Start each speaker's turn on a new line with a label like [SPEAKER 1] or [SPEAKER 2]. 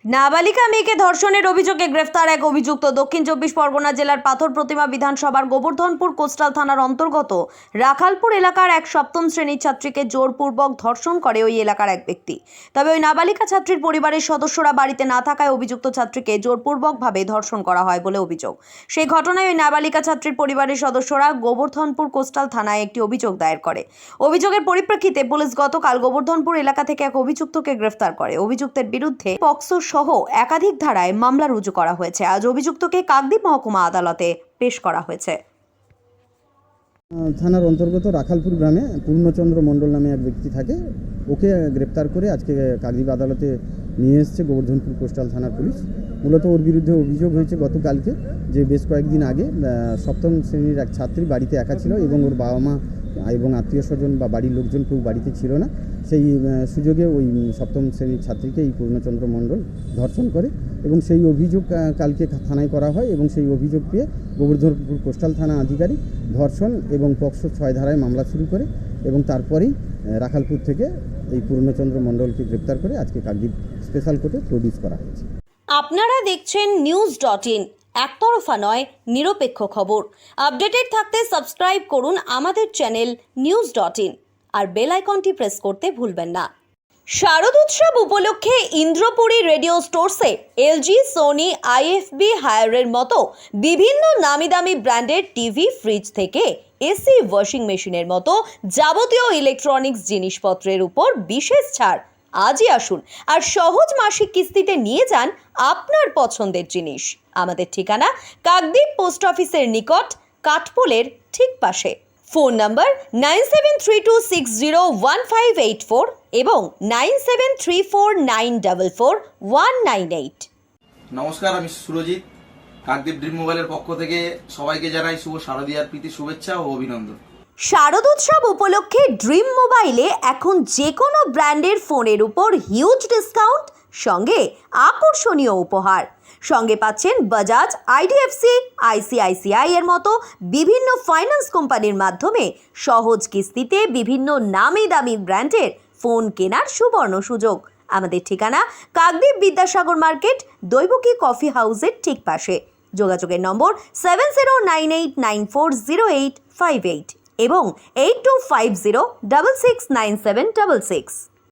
[SPEAKER 1] নাবালিকা মেয়েকে ধর্ষণের অভিযোগে গ্রেফতার এক অভিযুক্ত। দক্ষিণ চব্বিশ পরগনা জেলার পাথর প্রতিমা বিধানসভার গোবর্ধনপুর কোস্টাল থানার অন্তর্গত রাখালপুর এলাকার এক সপ্তম শ্রেণীর ছাত্রীকে জোরপূর্বক ধর্ষণ করে ওই এলাকার এক ব্যক্তি। তবে ওই নাবালিকা ছাত্রীর পরিবারের সদস্যরা বাড়িতে না থাকায় অভিযুক্ত ছাত্রীকে জোরপূর্বকভাবে ধর্ষণ করা হয় বলে অভিযোগ। সেই ঘটনায় ওই নাবালিকা ছাত্রীর পরিবারের সদস্যরা গোবর্ধনপুর কোস্টাল থানায় একটি অভিযোগ দায়ের করে। অভিযোগের পরিপ্রেক্ষিতে পুলিশ গতকাল গোবর্ধনপুর এলাকা থেকে এক অভিযুক্তকে গ্রেফতার করে। অভিযুক্তের বিরুদ্ধে পক্সো সহ একাধিক ধারায় মামলা রুজু করা হয়েছে। আজ অভিযুক্তকে কাকদ্বীপ মহকুমা আদালতে পেশ করা হয়েছে।
[SPEAKER 2] থানার অন্তর্গত রাখালপুর গ্রামে পূর্ণচন্দ্র মণ্ডল নামে এক ব্যক্তি থাকে, ওকে গ্রেপ্তার করে আজকে কাকদ্বীপ আদালতে নিয়ে এসেছে গোবর্ধনপুর কোস্টাল থানার পুলিশ। মূলত ওর বিরুদ্ধে অভিযোগ হয়েছে গতকালকে যে বেশ কয়েকদিন আগে সপ্তম শ্রেণীর এক ছাত্রী বাড়িতে একা ছিল এবং ওর বাবা মা এবং আত্মীয় স্বজন বা বাড়ির লোকজন কেউ বাড়িতে ছিল না। সেই সুযোগে ওই সপ্তম শ্রেণীর ছাত্রীকে এই পূর্ণচন্দ্র মণ্ডল ধর্ষণ করে এবং সেই অভিযোগ কালকে থানায় করা হয় এবং সেই অভিযোগ পেয়ে গোবর্ধনপুর কোস্টাল থানা আধিকারিক ধর্ষণ এবং পক্সো 6 ধারায় মামলা শুরু করে এবং তারপরেই রাখালপুর থেকে এই পূর্ণচন্দ্র মণ্ডলকে গ্রেপ্তার করে আজকে কাকদ্বীপ স্পেশাল কোর্টে প্রডিউস করা হয়েছে।
[SPEAKER 1] আপনারা দেখছেন news.in, একতরফা নয়, নিরপেক্ষ খবর। আপডেটেড থাকতে সাবস্ক্রাইব করুন আমাদের চ্যানেল news.in আর বেল আইকনটি প্রেস করতে ভুলবেন না। শারদ উৎসব উপলক্ষে ইন্দ্রপুরী রেডিও স্টোরসে এলজি, সোনি, আইএফবি, হায়ারের মতো বিভিন্ন নামি দামি ব্র্যান্ডের টিভি, ফ্রিজ থেকে এসি, ওয়াশিং মেশিনের মতো যাবতীয় ইলেকট্রনিক্স জিনিসপত্রের উপর বিশেষ ছাড়। আজই আসুন আর সহজ মাসিক কিস্তিতে নিয়ে যান আপনার পছন্দের জিনিস। আমাদের ঠিকানা কাকদ্বীপ পোস্ট অফিসের নিকট, কাঠপোলের ঠিক পাশে। ফোন নাম্বার 9732601584 এবং 9734944198।
[SPEAKER 3] নমস্কার, আমি সুরজিৎ। কাকদ্বীপ ড্রিম মোবাইলের পক্ষ থেকে সবাইকে জানাই শুভ শারদীয়ার প্রীতি শুভেচ্ছা ও অভিনন্দন।
[SPEAKER 1] শারদ উৎসব উপলক্ষে ড্রিম মোবাইলে এখন যে কোনো ব্র্যান্ডের ফোনের উপর হিউজ ডিসকাউন্ট, সঙ্গে আকর্ষণীয় উপহার। সঙ্গে পাচ্ছেন বাজাজ, আইডিএফসি, আইসিআইসিআই এর মতো বিভিন্ন ফাইন্যান্স কোম্পানির মাধ্যমে সহজ কিস্তিতে বিভিন্ন নামি দামি ব্র্যান্ডের ফোন কেনার সুবর্ণ সুযোগ। আমাদের ঠিকানা কাকদ্বীপ বিদ্যাসাগর মার্কেট, দৈবকী কফি হাউসের ঠিক পাশে। যোগাযোগের নম্বর 7098940858 এবং 8250669766।